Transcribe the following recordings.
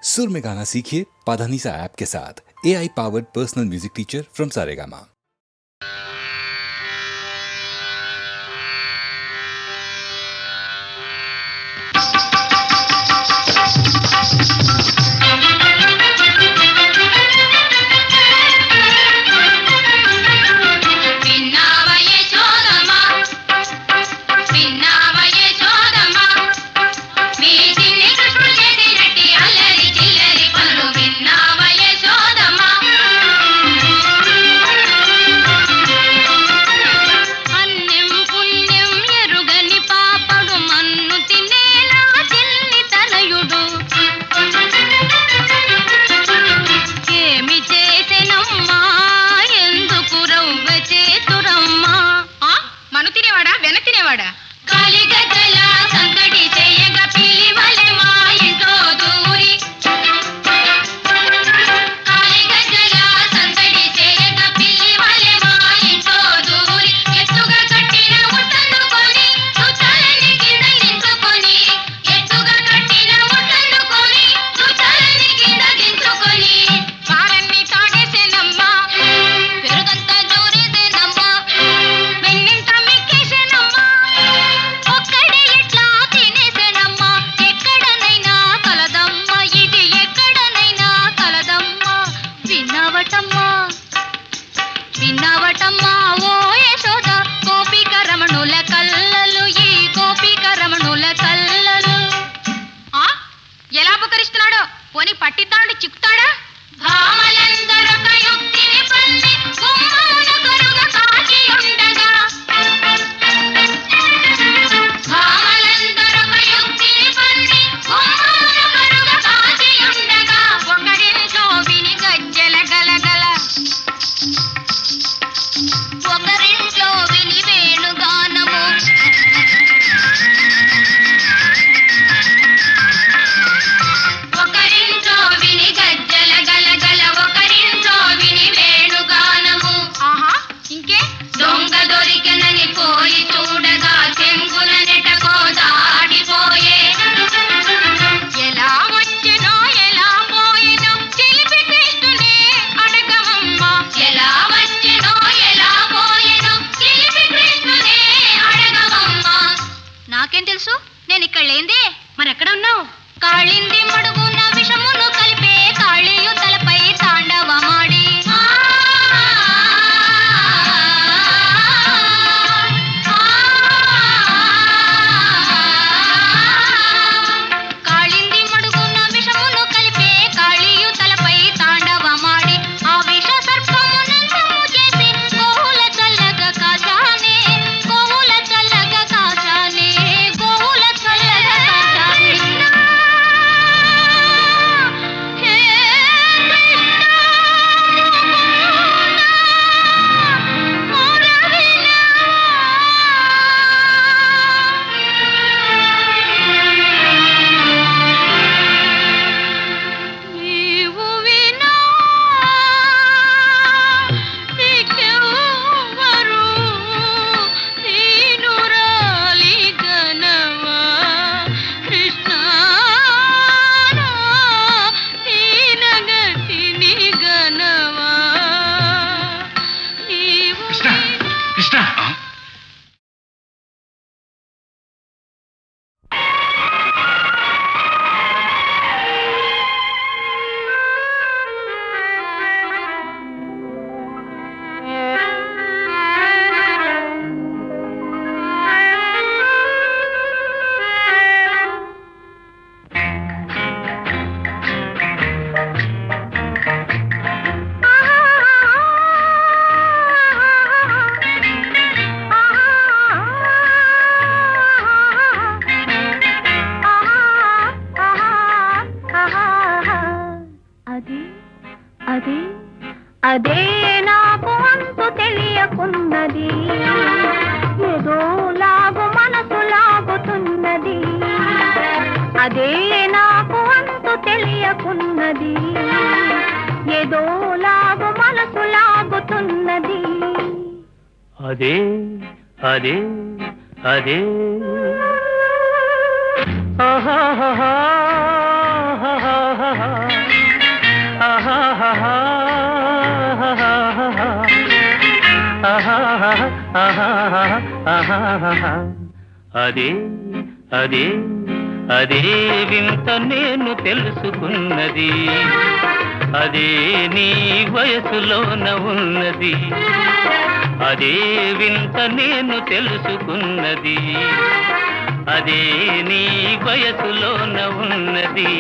सुर में गाना सीखिए पाधानीसा ऐप के साथ। AI powered personal music teacher from Saregama. అదే నాకు అంతు తెలియకున్నది, ఏదో లాగు మనసు లాగుతున్నది. అదే నాకు అంతు తెలియకున్నది, ఏదో లాగు మనసు లాగుతున్నది. అదే అదే అదే ఆహా అదే అదే అదే వింత నేను తెలుసుకున్నది, అదే నీ వయసులోన ఉన్నది. అదే వింత నేను తెలుసుకున్నది, అదే నీ వయసులోన ఉన్నది.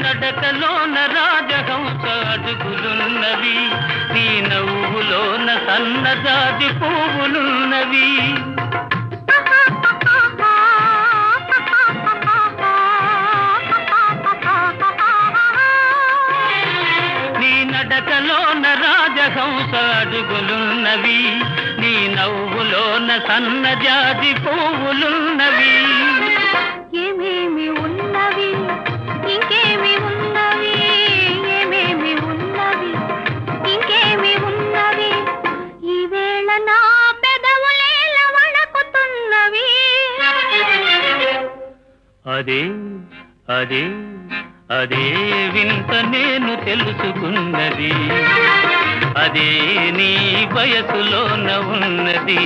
నడకలోన రాజహంస అడుగులున్నవి, నీ నవ్వులోన సన్నజాజి పువ్వులున్నవి. నీ నడకలోన రాజహంస అడుగులున్నవి, నీ నవ్వులోన సన్నజాజి పువ్వులున్నవి. ఏమేమి ఉన్నవి ఇంకేమి ఉన్నవి, ఏమేమి ఉన్నవి ఇంకేమి ఉన్నవి, ఈవేళ నా పెదవులేల వణకుతున్నవి. అదే అదే అదే వింత నేను తెలుసుకున్నది, అదే నీ వయసులోన ఉన్నది.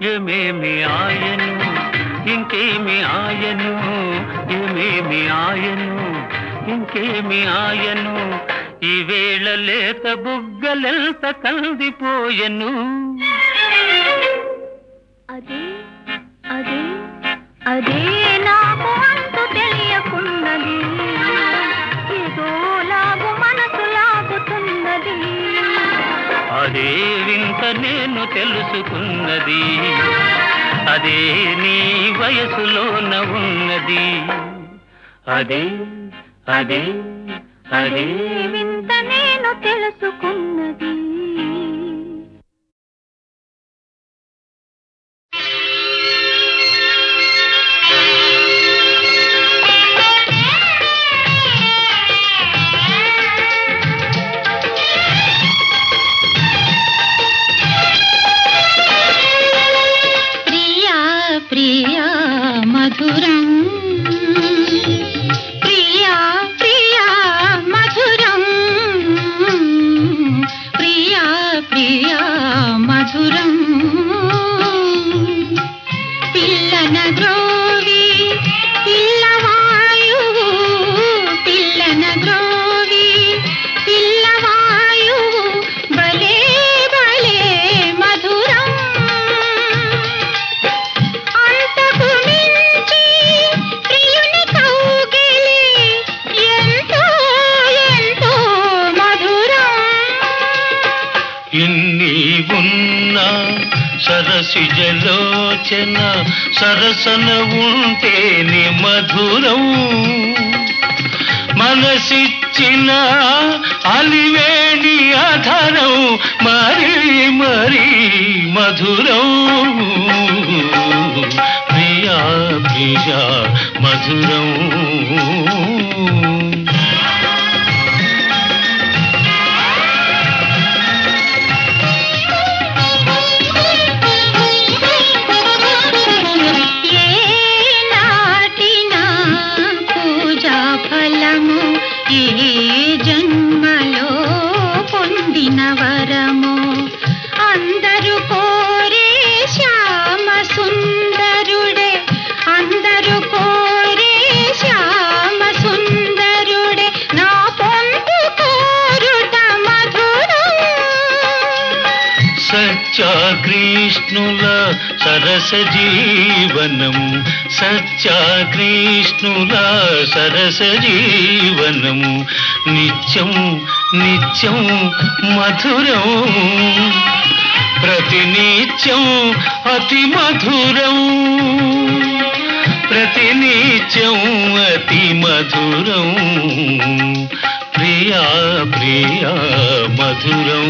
ఏమేమి ఆయను ఇంకేమి ఆయను, ఏమేమి ఆయను ఇంకేమి ఆయను, ఈవేళ లేత బుగ్గలెంత కందిపోయెను. అదే అదే అదే నాకు అంతు తెలియకున్నది, ఏదో లాగు మనసు లాగుతున్నది. అదే వింత నేను తెలుసుకున్నది, అదే నీ వయసులోన ఉన్నది. అదే అదే అదే వింత నేను తెలుసుకున్నది. ప్రియా మధురం, ప్రియా ప్రియా మధురం, ప్రియా ప్రియా మధురం. పిల్లన ద్రోవి పిల్లవాయువు, పిల్లన ద్రోవి పిల్లవాయువు, భలే భలే మధురం. అంతకు మించి ప్రియుని కౌగిలి ఎంతో ఎంతో మధురం. ఇన్ని ఉన్నా సరసిజలోచన సరసన ఉంటేనే మధురం. మనసిచ్చిన అలివేణి అధరం మరీ మరీ మధురం. ప్రియా ప్రియా మధురం. ఈ జన్మలో పొందిన వరము, అందరూ కోరే శ్యామ సుందరుడే, అందరూ కోరే శ్యామ సుందరుడే. కృష్ణుల సరస జీవనం సత్య కృష్ణుల సరస జీవనం నిత్యం నిత్యం మధురం ప్రతినిత్యం అతి మధురం ప్రతినిత్యం అతి మధురం ప్రియా ప్రియా మధురం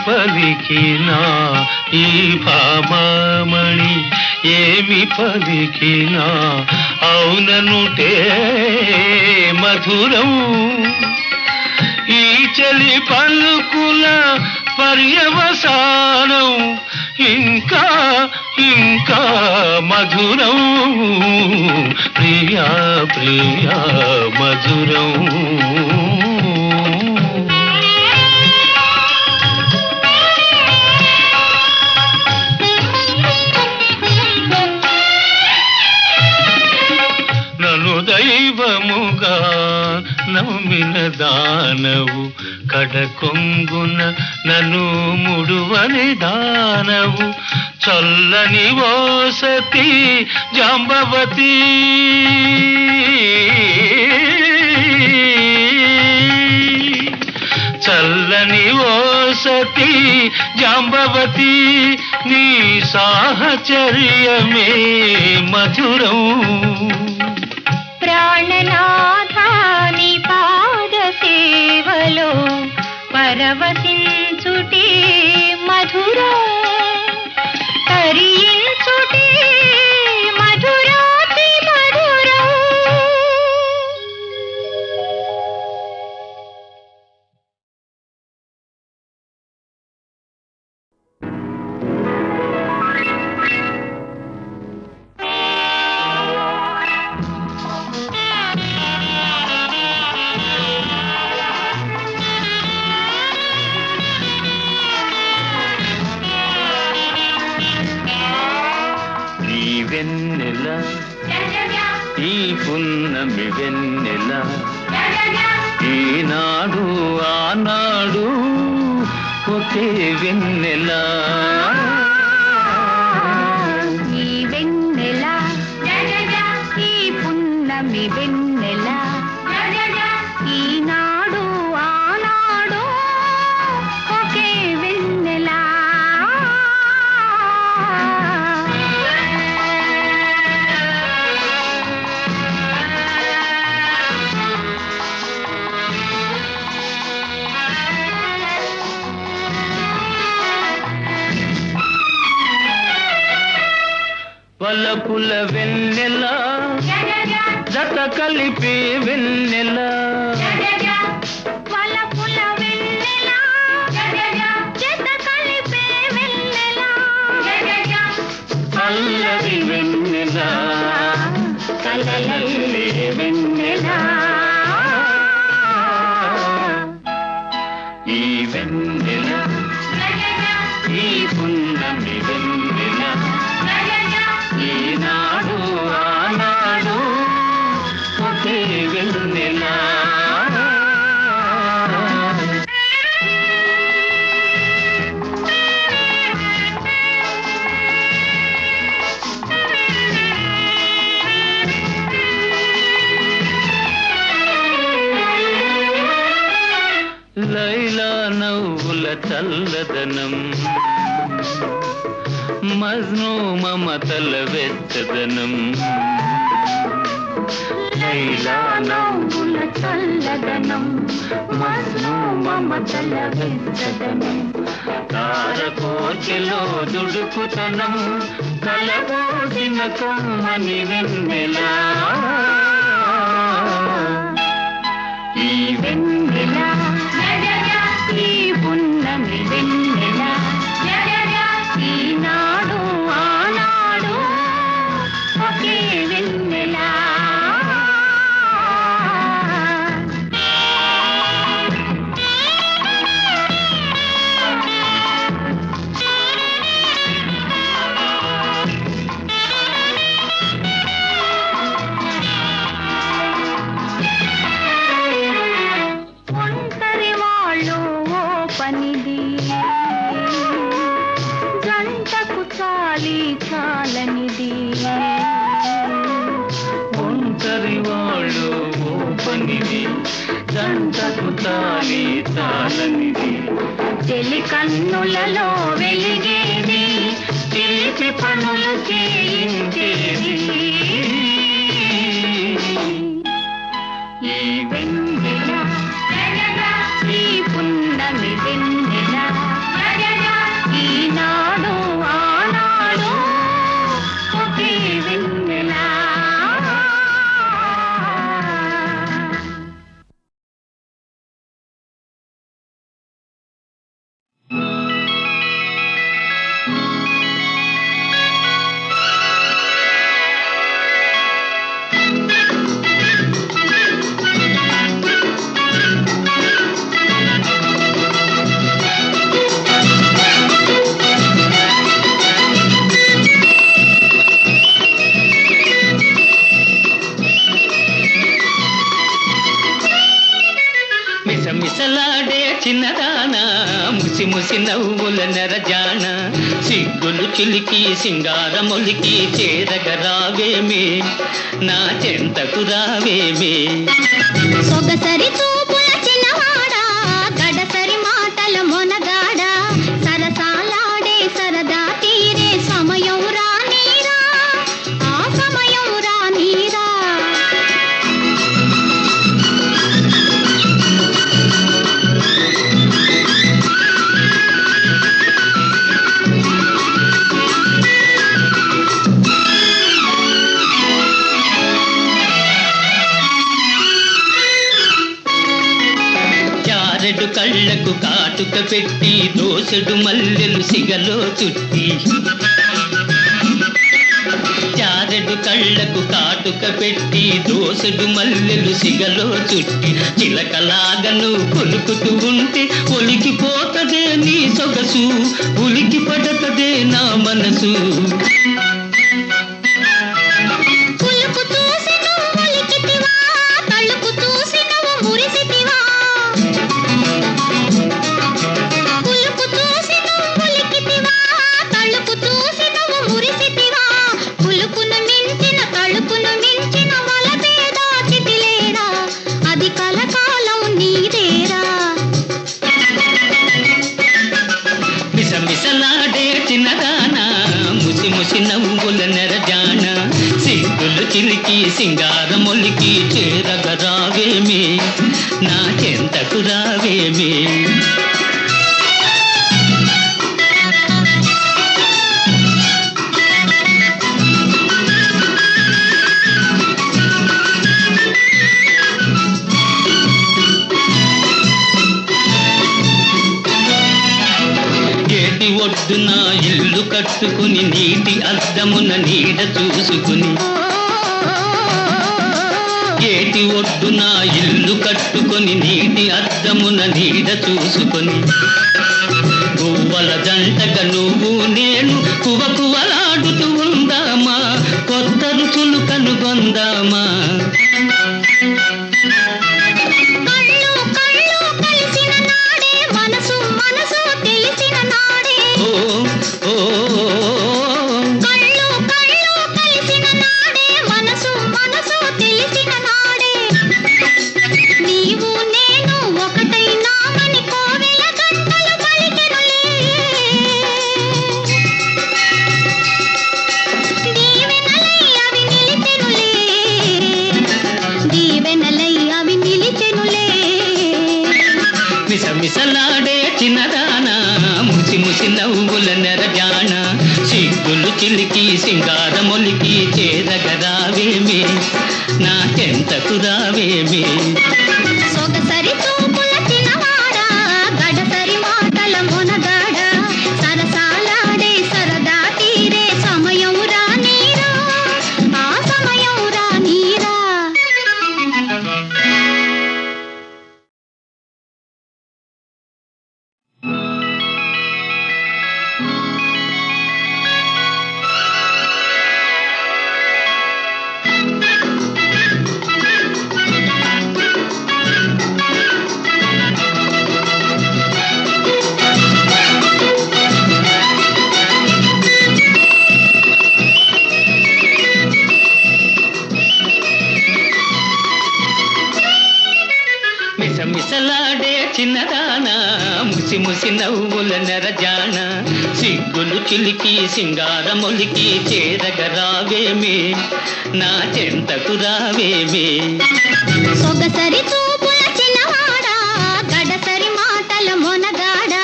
పలికినా ఈ భామామణి ఏమి పలికినా అవుననుటే మధురం ఈ చలి పలుకుల పర్యవసానం ఇంకా ఇంకా మధురం ప్రియా ప్రియా మధురం దైవముగా నమ్మిన దానవు కడకొంగున నన్ను ముడువని దానవు చల్లని ఓ సతీ జాంబవతి చల్లని ఓ సతీ జాంబవతి నీ సాహచర్యమే మధురం ప్రాణనాథాని పాద సేవలో పరవశించుటే మధురం తరించుటే మధురాతి మధురం వెన్నెల ఈ పున్నమి వెన్నెల ఈనాడు ఆనాడు ఒకే వెన్నెల ఈ వెన్నెల ఈ పున్నమి వెన్నెల ఈనాడు ఆనాడు ఒకే వెన్నెల వలపుల వెన్నెల జత కలిపి వెన్నెల వలపుల వెన్నెల జత కలిపే వెన్నెల అల్లరి వెన్నెల కలలల్లే వెన్నెల ఈ వెన్నెల ఈ పున్నమి వెన్నెల ఈనాడు ఆనాడు ఒకే వెన్నెల లైలా నవ్వుల చల్లదనం మజ్ను మమతల వెచ్చదనం లైలా నవ్వుల చల్లదనం, మజ్ను మమతల వెచ్చదనం, తారకోచెలో దుడుకుతనం, కలబోసిన కమ్మని వెన్నెలా. ఈ వెన్నెల ఈ పున్నమి వెన్నెల, ఈనాడు ఆనాడు ఒకే వెన్నెల. ఒంటరి వాళ్ళు ఓ పనిది, జంటకు చాలి చాలనిది. ఒంటరి వాళ్ళు ఓ పనిది, జంటకు చాలి చాలనిది. చెలి కన్నులలో వెలిగేది, చిలిపి పనులు చేయించేది. ఈ వెన్నెల ఈ పున్నమి వెన్నెల, ఈనాడు ఆనాడు ఒకే వెన్నెల. మిసమిసలాడే చిన్నదానా, ముసి ముసి నవ్వుల నెరజాన, సిగ్గులు చిలికి సింగారమొలికి చేరగరావేమే, నా చెంతకు రావేమే. సొగసరి చూపుల చిన్నవాడా, గడసరి మాటల మొనగాడా, సరసాలాడే సరదా తీరే సమయం రానీరా, ఆ సమయం రానీరా. చారెడు కళ్ళకు కాటుక పెట్టి, దోసెడు మల్లెలు సిగలో చుట్టి. చారెడు కళ్ళకు కాటుక పెట్టి, దోసెడు మల్లెలు సిగలో చుట్టి, చిలకలాగను కొలుకుతూ ఉంటే ఒలికిపోతదే నీ సొగసు, ఉలికి పడతదే నా మనసు. కులుకు చూసి నువ్వు ఒలికితివా, తళుకు చూసి నువ్వు మురిసితివా. కులుకు చూసి నువ్వు ఒలికితివా, తళుకు చూసి నువ్వు మురిసితివా. కులుకును మించిన తళుకును మించిన వలపేదా చితిలేరా, అది కలకాలం నీదేరా. మిసమిసలాడే చిన్నదానా, ముసి ముసి నవ్వుల నెరజాన, సిగ్గులు చిలికి సింగారమొలికి చేరగరావేమే, నా చెంతకు రావేమే. ఏటి ఒడ్డున ఇల్లు కట్టుకుని, నీటి అద్దమున నీడ చూసుకుని. ఏటి ఒడ్డున ఇల్లు కట్టుకొని, నీటి అద్దమున నీడ చూసుకొని, గువ్వల జంటగా నువ్వు నేను కువకువలాడుతూ ఉందామా, కొత్త రుచులు కనుగొందామా. కళ్ళు కళ్ళు కలిసిన నాడే, మనసు మనసు తెలిసిన నాడే. ఓ ఓ కళ్ళు కళ్ళు కలిసిన నాడే, మనసు మనసు తెలిసిన నాడే. నీవు నేను ఒకటైనామని కోవెల గంటలు పలికెనులే. దీవెనలై అవి నిలిచెనులే. చిలికి సింగారమొలికి చేరగరావేమే నా చెంతకు రావేమే సొగసరి చూపుల చిన్నవాడా గడసరి మాటల మొనగాడ సరసాలాడే సరదా తీరే సమయం రానీరా ఆ సమయం రానీరా మిసమిసలాడే చిన్నదానా ముసి ముసి నవ్వుల నెరజాన సిగ్గులు చిలికి సింగారమొలికి చేరగరావేమే నా చెంతకు రావేమే సొగసరి చూపుల చిన్నవాడా గడసరి మాటల మొనగాడ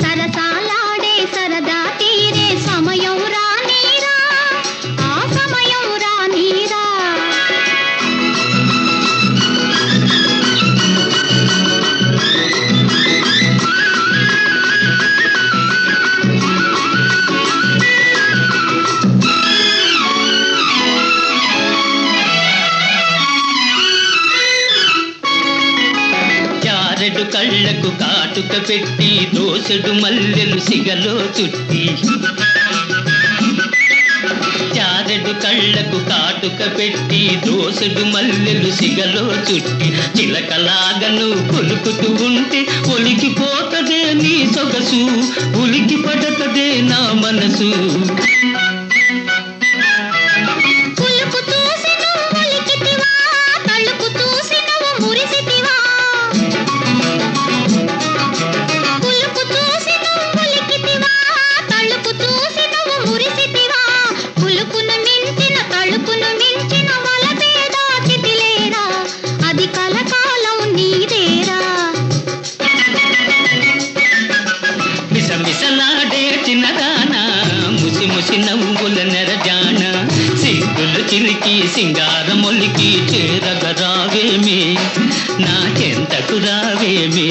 సరసాలాడే సరదా తీరే సమయం రానీరా ఆ సమయం రానీరా చారెడు కళ్ళకు కాటుక పెట్టి దోసెడు మల్లెలు సిగలో చుట్టి చారెడు కళ్ళకు కాటుక పెట్టి దోసెడు మల్లెలు సిగలో చుట్టి చిలకలాగను కొలుకుతూ ఉంటే ఒలికిపోతదే నీ సొగసు ఉలికి పడతదే నా మనసు కులుకు చూసి నువ్వు ఉలికితివా తళుకు చూసి నువ్వు మురిసితివా కులుకు చూసి నువ్వు ఉలికితివా తళుకు చూసి నువ్వు మురిసితివా కులుకును మించిన తళుకును మించిన వలపేదా చితిలేరా అది కలకాలం నీదేరా మిసమిసలాడే చిన్నదానా ముసి ముసి నవ్వుల నెరజాన సిగ్గులు చిలికి సింగారమొలికి చేరగరావేమే నా చెంతకు రావేమే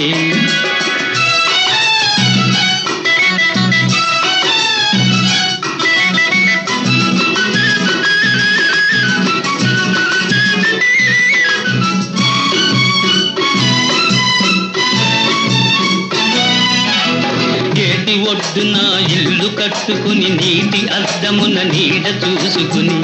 గేటి ఒడ్డున ఇల్లు కట్టుకుని నీటి అద్దమున నీడ చూసుకుని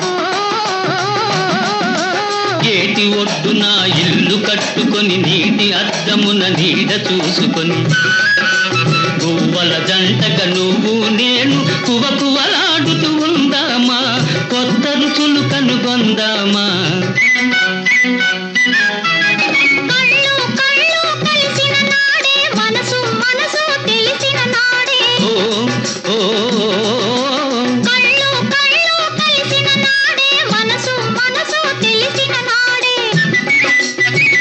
గేటి ఒడ్డున ఇల్లు కట్టుకుని నీటి అద్దమున నీడ చూసుకుని గువ్వల జంటగా నువ్వు నేను కువకువలాడుతూ ఉందామా కొత్త రుచులు కనుగొందామా కళ్ళు కళ్ళు కలిసిన నాడే మనసు మనసు తెలిసిన నాడే ఓ ఓ కళ్ళు కళ్ళు కలిసిన నాడే మనసు మనసు తెలిసిన నాడే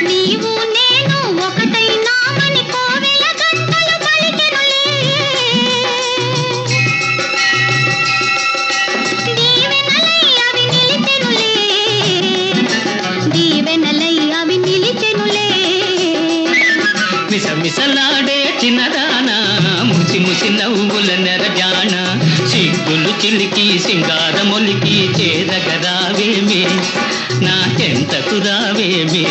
నీవు నేను ఒకటైనామని కోవెల గంటలు పలికెనులే దీవెనలై అవి నిలిచెనులే దీవెనలై అవి నిలిచెనులే మిసమిసలాడే చిన్నదానా ముసి ముసి నవ్వుల నెరజాన సిగ్గులు చిలికి సింగారమొలికి చేరగరావేమే నా చెంతకు రావేమే